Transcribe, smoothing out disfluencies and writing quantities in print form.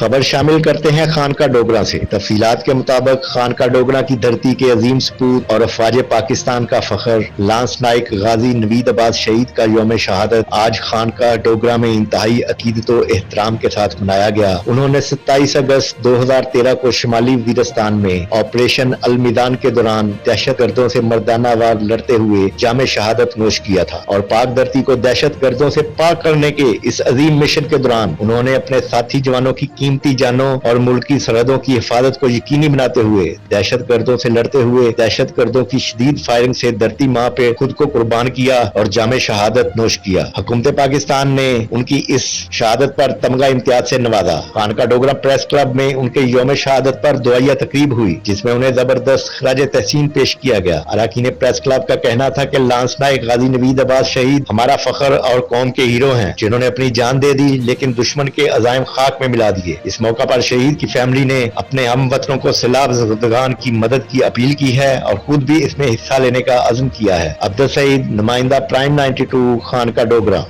خبر شامل کرتے ہیں خانقاہ ڈوگرہ سے۔ تفصیلات کے مطابق خانقاہ ڈوگرہ کی دھرتی کے عظیم سپوت اور افواج پاکستان کا فخر لانس نائک غازی نوید عباس شہید کا یوم شہادت آج خانقاہ ڈوگرہ میں انتہائی عقیدت و احترام کے ساتھ منایا گیا۔ انہوں نے 27 اگست 2013 کو شمالی وزیرستان میں آپریشن المیدان کے دوران دہشت گردوں سے مردانہ وار لڑتے ہوئے جام شہادت نوش کیا تھا، اور پاک دھرتی کو دہشت گردوں سے پاک کرنے کے اس عظیم مشن کے دوران انہوں نے اپنے ساتھی جوانوں کی قیمتی جانوں اور ملکی سرحدوں کی حفاظت کو یقینی بناتے ہوئے دہشت گردوں سے لڑتے ہوئے دہشت گردوں کی شدید فائرنگ سے دھرتی ماں پہ خود کو قربان کیا اور جام شہادت نوش کیا۔ حکومت پاکستان نے ان کی اس شہادت پر تمغہ امتیاز سے نوازا۔ خانقاہ ڈوگرہ پریس کلب میں ان کے یوم شہادت پر دعائیہ تقریب ہوئی، جس میں انہیں زبردست خراج تحسین پیش کیا گیا۔ اراکین پریس کلب کا کہنا تھا کہ لانس نائک غازی نوید عباس شہید ہمارا فخر اور قوم کے ہیرو ہیں، جنہوں نے اپنی جان دے دی لیکن دشمن کے عزائم خاک میں ملا دیے۔ اس موقع پر شہید کی فیملی نے اپنے ہم وطنوں کو سیلاب زدگان کی مدد کی اپیل کی ہے اور خود بھی اس میں حصہ لینے کا عزم کیا ہے۔ عبدالسعید، نمائندہ پرائم 92، خانقاہ ڈوگرہ۔